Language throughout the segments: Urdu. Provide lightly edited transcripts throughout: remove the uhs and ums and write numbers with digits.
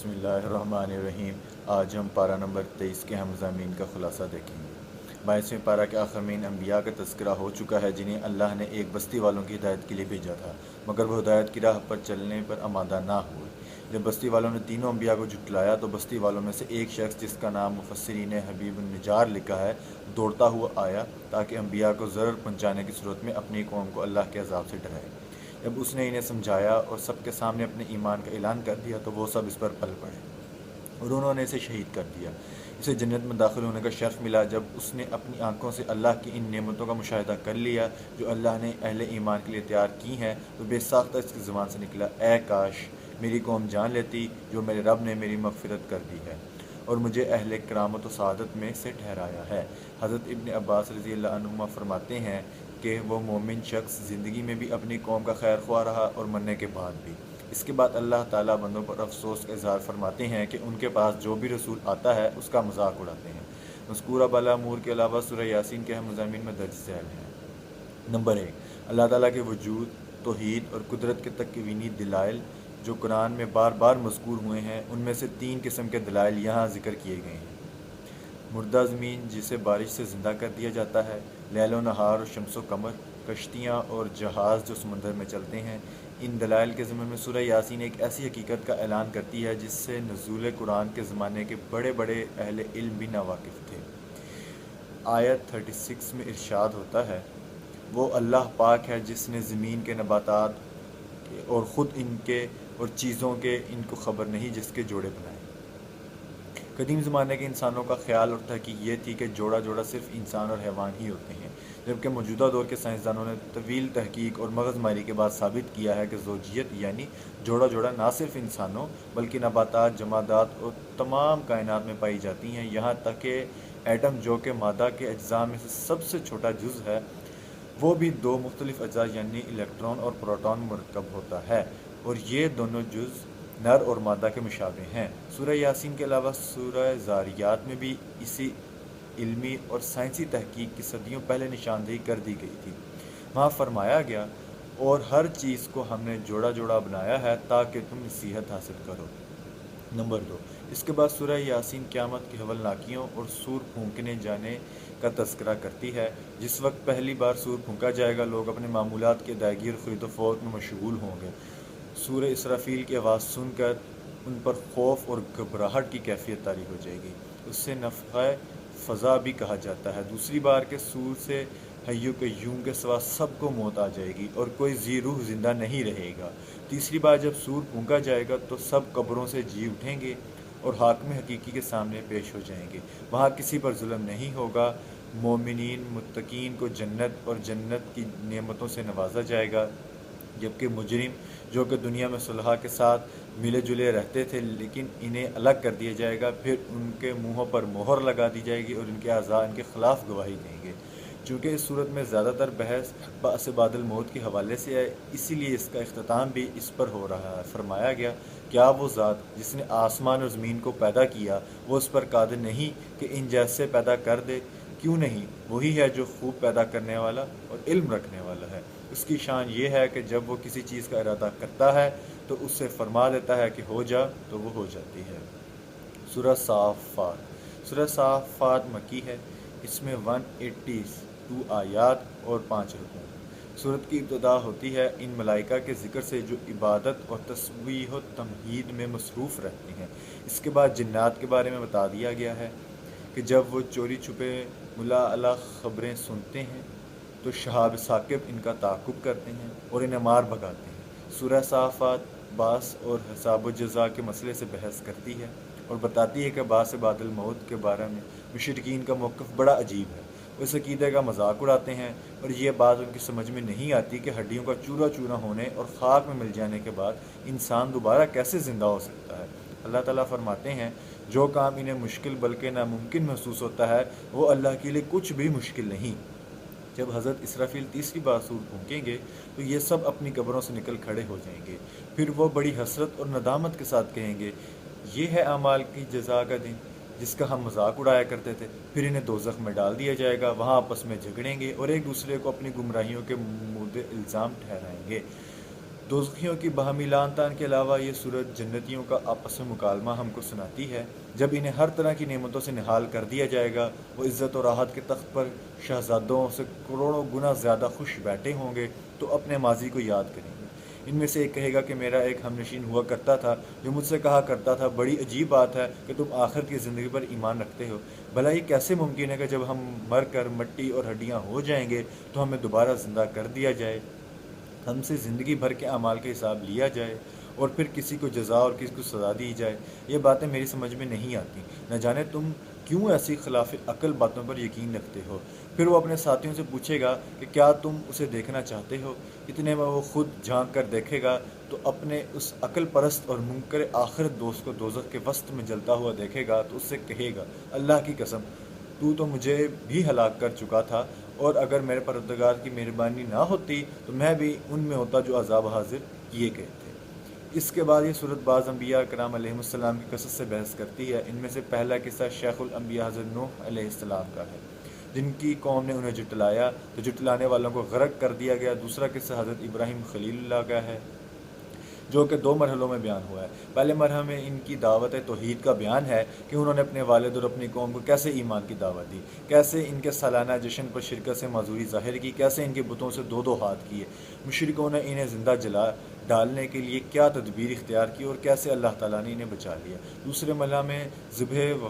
بسم اللہ الرحمن الرحیم۔ آج ہم پارہ نمبر 23 کے ہم مضامین کا خلاصہ دیکھیں گے۔ 22ویں پارہ کے آخر میں ان انبیاء کا تذکرہ ہو چکا ہے جنہیں اللہ نے ایک بستی والوں کی ہدایت کے لیے بھیجا تھا، مگر وہ ہدایت کی راہ پر چلنے پر آمادہ نہ ہوئے۔ جب بستی والوں نے تینوں انبیاء کو جھٹلایا تو بستی والوں میں سے ایک شخص جس کا نام مفسرین حبیب النجار لکھا ہے، دوڑتا ہوا آیا تاکہ انبیاء کو ضرر پہنچانے کی صورت میں اپنی قوم کو اللہ کے عذاب سے ڈرائے۔ جب اس نے انہیں سمجھایا اور سب کے سامنے اپنے ایمان کا اعلان کر دیا تو وہ سب اس پر پل پڑے اور انہوں نے اسے شہید کر دیا۔ اسے جنت میں داخل ہونے کا شرف ملا جب اس نے اپنی آنکھوں سے اللہ کی ان نعمتوں کا مشاہدہ کر لیا جو اللہ نے اہل ایمان کے لیے تیار کی ہیں، تو بے ساختہ اس کی زبان سے نکلا، اے کاش میری قوم جان لیتی جو میرے رب نے میری مغفرت کر دی ہے اور مجھے اہل کرامت و سعادت میں سے ٹھہرایا ہے۔ حضرت ابن عباس رضی اللہ عنہما فرماتے ہیں کہ وہ مومن شخص زندگی میں بھی اپنی قوم کا خیر خواہ رہا اور مرنے کے بعد بھی۔ اس کے بعد اللہ تعالیٰ بندوں پر افسوس کا اظہار فرماتے ہیں کہ ان کے پاس جو بھی رسول آتا ہے اس کا مذاق اڑاتے ہیں۔ مذکورہ بالا امور کے علاوہ سورہ یاسین کے ہم مضامین میں درج ذیل ہیں۔ نمبر 1، اللہ تعالیٰ کے وجود، توحید اور قدرت کے تکوینی دلائل جو قرآن میں بار بار مذکور ہوئے ہیں، ان میں سے 3 قسم کے دلائل یہاں ذکر کیے گئے ہیں۔ مردہ زمین جسے بارش سے زندہ کر دیا جاتا ہے، لیل و نہار اور شمس و قمر، کشتیاں اور جہاز جو سمندر میں چلتے ہیں۔ ان دلائل کے ضمن میں سورہ یاسین ایک ایسی حقیقت کا اعلان کرتی ہے جس سے نزول قرآن کے زمانے کے بڑے بڑے اہل علم بھی ناواقف تھے۔ آیت 36 میں ارشاد ہوتا ہے، وہ اللہ پاک ہے جس نے زمین کے نباتات کے اور خود ان کے اور چیزوں کے ان کو خبر نہیں جس کے جوڑے بنائے۔ قدیم زمانے کے انسانوں کا خیال اور تحقیق یہ تھی کہ جوڑا جوڑا صرف انسان اور حیوان ہی ہوتے ہیں، جبکہ موجودہ دور کے سائنسدانوں نے طویل تحقیق اور مغز ماری کے بعد ثابت کیا ہے کہ زوجیت یعنی جوڑا جوڑا نہ صرف انسانوں بلکہ نباتات، جمادات اور تمام کائنات میں پائی جاتی ہیں، یہاں تک کہ ایٹم جو کہ مادہ کے اجزاء میں سے سب سے چھوٹا جز ہے، وہ بھی 2 مختلف اجزاء یعنی الیکٹران اور پروٹون مرکب ہوتا ہے، اور یہ دونوں جز نر اور مادہ کے مشابہ ہیں۔ سورہ یاسین کے علاوہ سورہ زاریات میں بھی اسی علمی اور سائنسی تحقیق کی صدیوں پہلے نشاندہی کر دی گئی تھی۔ وہاں فرمایا گیا، اور ہر چیز کو ہم نے جوڑا جوڑا بنایا ہے تاکہ تم نصیحت حاصل کرو۔ نمبر 2، اس کے بعد سورہ یاسین قیامت کی ہولناکیوں اور سور پھونکنے جانے کا تذکرہ کرتی ہے۔ جس وقت پہلی بار سور پھونکا جائے گا، لوگ اپنے معمولات کی ادائیگی اور خرید و فروخت میں مشغول ہوں گے۔ سورہ اسرافیل کی آواز سن کر ان پر خوف اور گھبراہٹ کی کیفیت طاری ہو جائے گی۔ اس سے نفخہ فزع بھی کہا جاتا ہے۔ دوسری بار کے سور سے حی و قیوم کے سوا سب کو موت آ جائے گی اور کوئی ذی روح زندہ نہیں رہے گا۔ تیسری بار جب سور پھونکا جائے گا تو سب قبروں سے جی اٹھیں گے اور حاکم حقیقی کے سامنے پیش ہو جائیں گے۔ وہاں کسی پر ظلم نہیں ہوگا۔ مومنین متقین کو جنت اور جنت کی نعمتوں سے نوازا جائے گا، جبکہ مجرم جو کہ دنیا میں صلحاء کے ساتھ ملے جلے رہتے تھے لیکن انہیں الگ کر دیا جائے گا، پھر ان کے منہوں پر مہر لگا دی جائے گی اور ان کے اعضاء ان کے خلاف گواہی دیں گے۔ چونکہ اس صورت میں زیادہ تر بحث بعث بعد الموت کے حوالے سے ہے، اسی لیے اس کا اختتام بھی اس پر ہو رہا ہے۔ فرمایا گیا، کیا وہ ذات جس نے آسمان اور زمین کو پیدا کیا، وہ اس پر قادر نہیں کہ ان جیسے پیدا کر دے؟ کیوں نہیں، وہی ہے جو خوب پیدا کرنے والا اور علم رکھنے والا ہے۔ اس کی شان یہ ہے کہ جب وہ کسی چیز کا ارادہ کرتا ہے تو اس سے فرما دیتا ہے کہ ہو جا، تو وہ ہو جاتی ہے۔ سورہ صافات۔ سورہ صافات مکی ہے۔ اس میں 182 آیات اور 5 رکوع۔ سورت کی ابتدا ہوتی ہے ان ملائکہ کے ذکر سے جو عبادت اور تسبیح و تمجید میں مصروف رہتے ہیں۔ اس کے بعد جنات کے بارے میں بتا دیا گیا ہے کہ جب وہ چوری چھپے ملا اعلیٰ خبریں سنتے ہیں تو شہاب ثاقب ان کا تعاقب کرتے ہیں اور انہیں مار بھگاتے ہیں۔ سورہ صافات بعث اور حساب و جزا کے مسئلے سے بحث کرتی ہے اور بتاتی ہے کہ بعث بعد الموت کے بارے میں مشرکین کا موقف بڑا عجیب ہے۔ وہ اس عقیدے کا مذاق اڑاتے ہیں اور یہ بات ان کی سمجھ میں نہیں آتی کہ ہڈیوں کا چورا چورا ہونے اور خاک میں مل جانے کے بعد انسان دوبارہ کیسے زندہ ہو سکتا ہے۔ اللہ تعالیٰ فرماتے ہیں، جو کام انہیں مشکل بلکہ ناممکن محسوس ہوتا ہے وہ اللہ کے لیے کچھ بھی مشکل نہیں۔ جب حضرت اسرافیل تیسری بار سور پھونکیں گے تو یہ سب اپنی قبروں سے نکل کھڑے ہو جائیں گے۔ پھر وہ بڑی حسرت اور ندامت کے ساتھ کہیں گے، یہ ہے اعمال کی جزا کا دن جس کا ہم مذاق اڑایا کرتے تھے۔ پھر انہیں دوزخ میں ڈال دیا جائے گا، وہاں آپس میں جھگڑیں گے اور ایک دوسرے کو اپنی گمراہیوں کے مورد الزام ٹھہرائیں گے۔ دوزخیوں کی باہمی لعن طعن کے علاوہ یہ صورت جنتیوں کا آپس میں مکالمہ ہم کو سناتی ہے۔ جب انہیں ہر طرح کی نعمتوں سے نہال کر دیا جائے گا، وہ عزت و راحت کے تخت پر شہزادوں سے کروڑوں گنا زیادہ خوش بیٹھے ہوں گے تو اپنے ماضی کو یاد کریں گے۔ ان میں سے ایک کہے گا کہ میرا ایک ہمنشین ہوا کرتا تھا جو مجھ سے کہا کرتا تھا، بڑی عجیب بات ہے کہ تم آخر کی زندگی پر ایمان رکھتے ہو۔ بھلا یہ کیسے ممکن ہے کہ جب ہم مر کر مٹی اور ہڈیاں ہو جائیں گے تو ہمیں دوبارہ زندہ کر دیا جائے، ہم سے زندگی بھر کے اعمال کا حساب لیا جائے اور پھر کسی کو جزا اور کسی کو سزا دی جائے؟ یہ باتیں میری سمجھ میں نہیں آتی۔ نہ جانے تم کیوں ایسی خلاف عقل باتوں پر یقین رکھتے ہو۔ پھر وہ اپنے ساتھیوں سے پوچھے گا کہ کیا تم اسے دیکھنا چاہتے ہو؟ اتنے میں وہ خود جھانک کر دیکھے گا تو اپنے اس عقل پرست اور منکر آخرت دوست کو دوزخ کے وسط میں جلتا ہوا دیکھے گا تو اس سے کہے گا، اللہ کی قسم، تو مجھے بھی ہلاک کر چکا تھا، اور اگر میرے پروردگار کی مہربانی نہ ہوتی تو میں بھی ان میں ہوتا جو عذاب حاضر کیے گئے تھے۔ اس کے بعد یہ صورت بعض انبیاء کرام علیہ السلام کی قصص سے بحث کرتی ہے۔ ان میں سے پہلا قصہ شیخ الانبیاء حضرت نوح علیہ السلام کا ہے، جن کی قوم نے انہیں جھٹلایا تو جھٹلانے والوں کو غرق کر دیا گیا۔ دوسرا قصہ حضرت ابراہیم خلیل اللہ کا ہے، جو کہ 2 مرحلوں میں بیان ہوا ہے۔ پہلے مرحلے میں ان کی دعوت توحید کا بیان ہے کہ انہوں نے اپنے والد اور اپنی قوم کو کیسے ایمان کی دعوت دی، کیسے ان کے سالانہ جشن پر شرکت سے معذوری ظاہر کی، کیسے ان کے بتوں سے 2 ہاتھ کیے، مشرکوں نے انہیں زندہ جلا ڈالنے کے لیے کیا تدبیر اختیار کی، اور کیسے اللہ تعالیٰ نے انہیں بچا لیا۔ دوسرے مرحلہ میں ذبح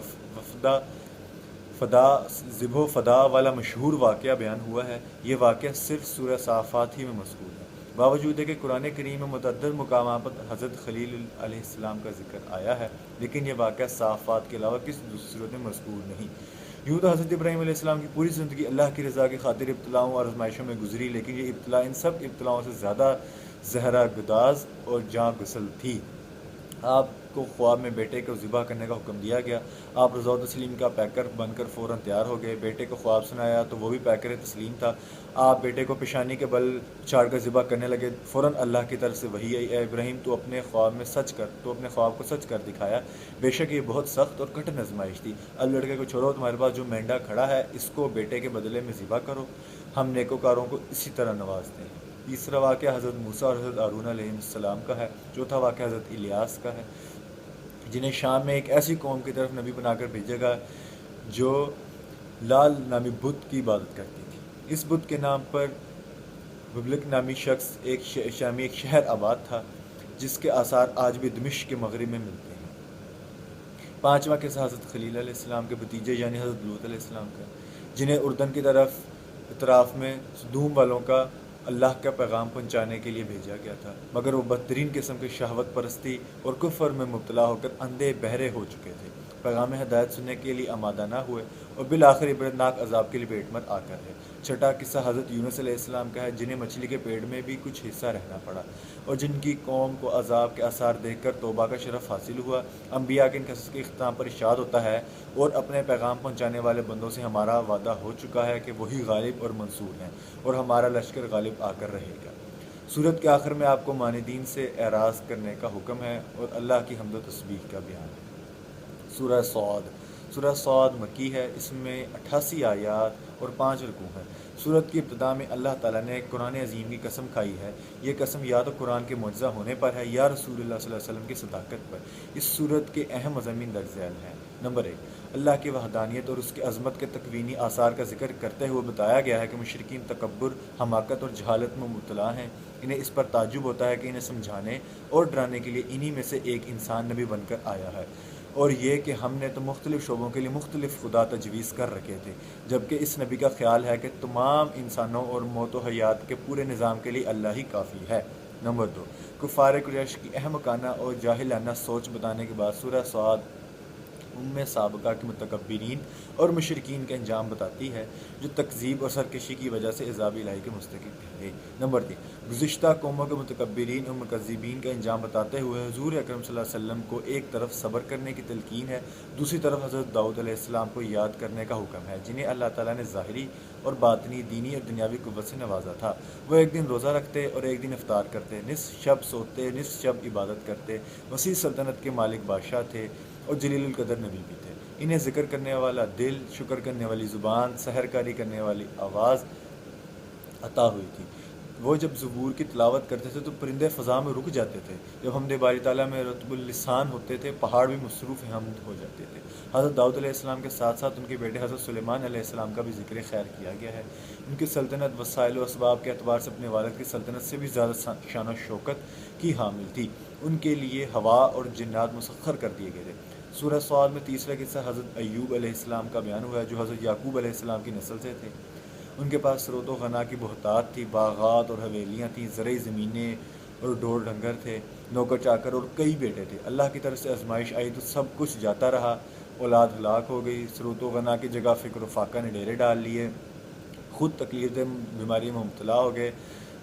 و فدا والا مشہور واقعہ بیان ہوا ہے۔ یہ واقعہ صرف سورہ صافات ہی میں مذکور ہے، باوجود ہے کہ قرآن کریم میں متعدد مقامات پر حضرت خلیل علیہ السلام کا ذکر آیا ہے، لیکن یہ واقعہ صافات کے علاوہ کسی دوسری صورت میں مذکور نہیں۔ یوں تو حضرت ابراہیم علیہ السلام کی پوری زندگی اللہ کی رضا کی خاطر ابتلاؤں اور آزمائشوں میں گزری، لیکن یہ ابتلا ان سب ابتلاؤں سے زیادہ زہرا گداز اور جاں گسل تھی۔ آپ کو خواب میں بیٹے کو ذبح کرنے کا حکم دیا گیا۔ آپ رضا و تسلیم کا پیکر بن کر فوراً تیار ہو گئے۔ بیٹے کو خواب سنایا تو وہ بھی پیکر تسلیم تھا۔ آپ بیٹے کو پیشانی کے بل چاڑ کر ذبح کرنے لگے۔ فوراً اللہ کی طرف سے وحی آئی، اے ابراہیم، تو اپنے خواب کو سچ کر دکھایا، بے شک یہ بہت سخت اور کٹھن آزمائش تھی۔ اب لڑکے کو چھوڑو، تمہارے پاس جو مینڈا کھڑا ہے اس کو بیٹے کے بدلے میں ذبح کرو، ہم نیکوکاروں کو اسی طرح نوازتے ہیں۔ تیسرا واقعہ حضرت موسیٰ اور حضرت ہارون علیہ السلام کا ہے۔ چوتھا واقعہ حضرت الیاس کا ہے، جنہیں شام میں ایک ایسی قوم کی طرف نبی بنا کر بھیجے گا جو لال نامی بت کی عبادت کرتی تھی۔ اس بت کے نام پر ببلک نامی شخص ایک شہر آباد تھا، جس کے آثار آج بھی دمشق کے مغرب میں ملتے ہیں۔ پانچواں قصہ حضرت خلیل علیہ السلام کے بھتیجے یعنی حضرت لوط علیہ السلام کا، جنہیں اردن کی اطراف میں سدوم والوں کا اللہ کا پیغام پہنچانے کے لیے بھیجا گیا تھا، مگر وہ بدترین قسم کی شہوت پرستی اور کفر میں مبتلا ہو کر اندھے بہرے ہو چکے تھے، پیغام ہدایت سننے کے لیے آمادہ نہ ہوئے اور بالآخر عبرتناک عذاب کے لپیٹ میں آ کر رہے۔ چھٹا قصہ حضرت یونس علیہ السلام کا ہے، جنہیں مچھلی کے پیٹ میں بھی کچھ حصہ رہنا پڑا اور جن کی قوم کو عذاب کے آثار دیکھ کر توبہ کا شرف حاصل ہوا۔ انبیاء کے ان قصص کے اختتام پر ارشاد ہوتا ہے، اور اپنے پیغام پہنچانے والے بندوں سے ہمارا وعدہ ہو چکا ہے کہ وہی غالب اور منصور ہیں، اور ہمارا لشکر غالب آ کر رہے گا۔ سورت کے آخر میں آپ کو معاندین سے اعراض کرنے کا حکم ہے اور اللہ کی حمد و تسبیح کا بیان ہے۔ سورہ صاد مکی ہے، اس میں 88 آیات اور 5 رکوع ہیں۔ سورت کی ابتدا میں اللہ تعالیٰ نے قرآن عظیم کی قسم کھائی ہے۔ یہ قسم یا تو قرآن کے معجزہ ہونے پر ہے یا رسول اللہ صلی اللہ علیہ وسلم کی صداقت پر۔ اس سورت کے اہم مضامین درج ذیل ہیں۔ نمبر 1، اللہ کی وحدانیت اور اس کی عظمت کے تکوینی آثار کا ذکر کرتے ہوئے بتایا گیا ہے کہ مشرکین تکبر، حماقت اور جہالت میں مبتلا ہیں۔ انہیں اس پر تعجب ہوتا ہے کہ انہیں سمجھانے اور ڈرانے کے لیے انہی میں سے ایک انسان نبی بن کر آیا ہے، اور یہ کہ ہم نے تو مختلف شعبوں کے لیے مختلف خدا تجویز کر رکھے تھے، جبکہ اس نبی کا خیال ہے کہ تمام انسانوں اور موت و حیات کے پورے نظام کے لیے اللہ ہی کافی ہے۔ نمبر 2، کفار قریش کی احمقانہ اور جاہلانہ سوچ بتانے کے بعد سورہ صاد سابقہ کے متکبرین اور مشرکین کا انجام بتاتی ہے، جو تکذیب اور سرکشی کی وجہ سے عذاب الہی کے مستحق ٹھہرے۔ نمبر 3، گزشتہ قوموں کے متکبرین اور مکذبین کا انجام بتاتے ہوئے حضور اکرم صلی اللہ علیہ وسلم کو ایک طرف صبر کرنے کی تلقین ہے، دوسری طرف حضرت داؤد علیہ السلام کو یاد کرنے کا حکم ہے، جنہیں اللہ تعالیٰ نے ظاہری اور باطنی، دینی اور دنیاوی قوت سے نوازا تھا۔ وہ ایک دن روزہ رکھتے اور ایک دن افطار کرتے، نصف شب سوتے، نصف شب عبادت کرتے، وسیع سلطنت کے مالک بادشاہ تھے اور جلیل القدر نبی بھی تھے۔ انہیں ذکر کرنے والا دل، شکر کرنے والی زبان، سحر کاری کرنے والی آواز عطا ہوئی تھی۔ وہ جب زبور کی تلاوت کرتے تھے تو پرندے فضا میں رک جاتے تھے، جب حمد باری تعالیٰ میں رتب اللسان ہوتے تھے پہاڑ بھی مصروف حمد ہو جاتے تھے۔ حضرت داؤد علیہ السلام کے ساتھ ساتھ ان کے بیٹے حضرت سلیمان علیہ السلام کا بھی ذکر خیر کیا گیا ہے۔ ان کی سلطنت وسائل و اسباب کے اعتبار سے اپنے والد کی سلطنت سے بھی زیادہ شان و شوکت کی حامل تھی۔ ان کے لیے ہوا اور جنات مسخر کر دیے گئے تھے۔ سورہ صاد میں تیسرا قصہ حضرت ایوب علیہ السلام کا بیان ہوا ہے، جو حضرت یعقوب علیہ السلام کی نسل سے تھے۔ ان کے پاس ثروت و غنا کی بہتات تھی، باغات اور حویلیاں تھیں، زرعی زمینیں اور ڈور ڈنگر تھے، نوکر چاکر اور کئی بیٹے تھے۔ اللہ کی طرف سے آزمائش آئی تو سب کچھ جاتا رہا، اولاد ہلاک ہو گئی، ثروت و غنا کی جگہ فکر و فاقہ نے ڈیرے ڈال لیے، خود تکلیف دہ بیماری میں مبتلا ہو گئے۔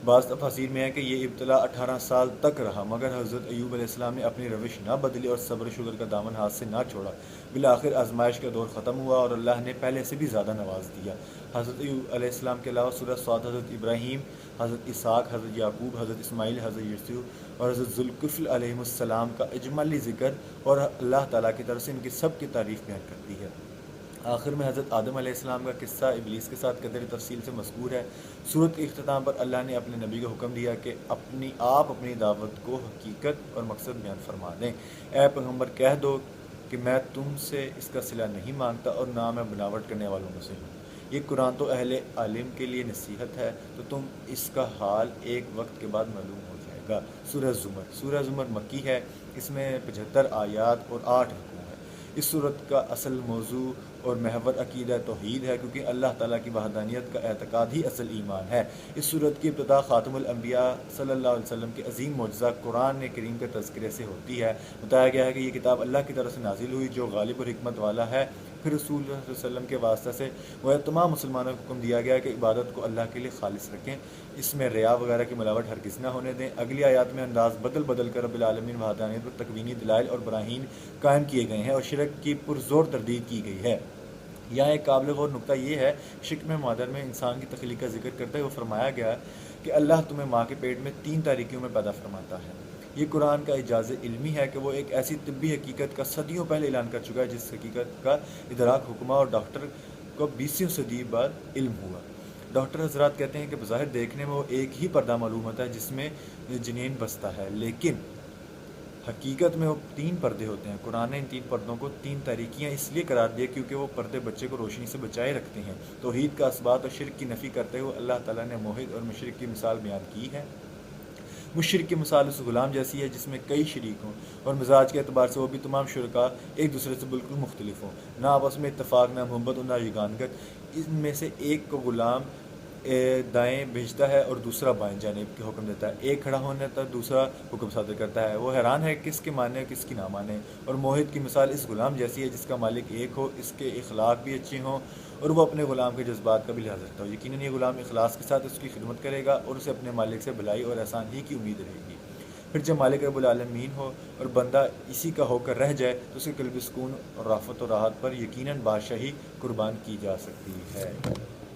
بعض تفاسیر میں ہے کہ یہ ابتلا 18 سال تک رہا، مگر حضرت ایوب علیہ السلام نے اپنی روش نہ بدلی اور صبر و شکر کا دامن ہاتھ سے نہ چھوڑا۔ بالآخر آزمائش کا دور ختم ہوا اور اللہ نے پہلے سے بھی زیادہ نواز دیا۔ حضرت ایوب علیہ السلام کے علاوہ سورہ صاد حضرت ابراہیم، حضرت اسحاق، حضرت یعقوب، حضرت اسماعیل، حضرت یوسف اور حضرت ذوالکفل علیہ السلام کا اجمالی ذکر اور اللہ تعالیٰ کی طرف سے ان کی سب کی تعریف بیان کرتی ہے۔ آخر میں حضرت آدم علیہ السلام کا قصہ ابلیس کے ساتھ قدر تفصیل سے مذکور ہے۔ سورت کے اختتام پر اللہ نے اپنے نبی کو حکم دیا کہ اپنی دعوت کو حقیقت اور مقصد بیان فرما دیں۔ اے پیغمبر کہہ دو کہ میں تم سے اس کا صلہ نہیں مانگتا اور نہ میں بناوٹ کرنے والوں میں سے ہوں۔ یہ قرآن تو اہل علم کے لیے نصیحت ہے، تو تم اس کا حال ایک وقت کے بعد معلوم ہو جائے گا۔ سورہ زمر۔ سورہ زمر مکی ہے، اس میں 75 آیات اور 8 رکوع ہیں۔ اس صورت کا اصل موضوع اور محور عقیدہ توحید ہے، کیونکہ اللہ تعالیٰ کی وحدانیت کا اعتقاد ہی اصل ایمان ہے۔ اس صورت کی ابتدا خاتم الانبیاء صلی اللہ علیہ وسلم کے عظیم معجزہ قرآن کریم کے تذکرے سے ہوتی ہے۔ بتایا گیا ہے کہ یہ کتاب اللہ کی طرف سے نازل ہوئی جو غالب اور حکمت والا ہے۔ پھر رسول اللہ صلی اللہ علیہ وسلم کے واسطہ سے وہ تمام مسلمانوں کو حکم دیا گیا کہ عبادت کو اللہ کے لیے خالص رکھیں، اس میں ریا وغیرہ کی ملاوٹ ہرگز نہ ہونے دیں۔ اگلی آیات میں انداز بدل کر رب العالمین وحدانیت پر تکوینی دلائل اور براہین قائم کیے گئے ہیں اور شرک کی پرزور تردید کی گئی ہے۔ یہاں ایک قابل غور نکتہ یہ ہے، شکم مادر میں انسان کی تخلیق کا ذکر کرتے ہوئے فرمایا گیا کہ اللہ تمہیں ماں کے پیٹ میں 3 تاریکیوں میں پیدا فرماتا ہے۔ یہ قرآن کا اعجاز علمی ہے کہ وہ ایک ایسی طبی حقیقت کا صدیوں پہلے اعلان کر چکا ہے جس حقیقت کا ادراک حکمہ اور ڈاکٹر کو 20 صدی بعد علم ہوا۔ ڈاکٹر حضرات کہتے ہیں کہ بظاہر دیکھنے میں وہ ایک ہی پردہ معلوم ہوتا ہے جس میں جنین بستا ہے، لیکن حقیقت میں وہ 3 پردے ہوتے ہیں۔ قرآن نے ان 3 پردوں کو 3 تاریکیاں اس لیے قرار دیا کیونکہ وہ پردے بچے کو روشنی سے بچائے رکھتے ہیں۔ توحید کا اثبات اور شرک کی نفی کرتے ہوئے اللہ تعالیٰ نے موحد اور مشرک کی مثال بیان کی ہے۔ مشرک کی مثال اس غلام جیسی ہے جس میں کئی شریک ہوں اور مزاج کے اعتبار سے وہ بھی تمام شرکاء ایک دوسرے سے بالکل مختلف ہوں، نہ آپس میں اتفاق، نہ محبت اور نہ یگانگت۔ ان میں سے ایک کو غلام دائیں بھیجتا ہے اور دوسرا بائیں جانب کے حکم دیتا ہے، ایک کھڑا ہونے تک دوسرا حکم صادر کرتا ہے۔ وہ حیران ہے کس کے مانے اور کس کی نہ مانے۔ اور موحد کی مثال اس غلام جیسی ہے جس کا مالک ایک ہو، اس کے اخلاق بھی اچھے ہوں اور وہ اپنے غلام کے جذبات کا بھی لحاظ رکھتا ہو۔ یقیناً یہ غلام اخلاص کے ساتھ اس کی خدمت کرے گا اور اسے اپنے مالک سے بھلائی اور احسان ہی کی امید رہے گی۔ پھر جب مالک رب العالمین ہو اور بندہ اسی کا ہو کر رہ جائے تو اس کے قلبی سکون اور رافت و راحت پر یقیناً بادشاہی قربان کی جا سکتی ہے۔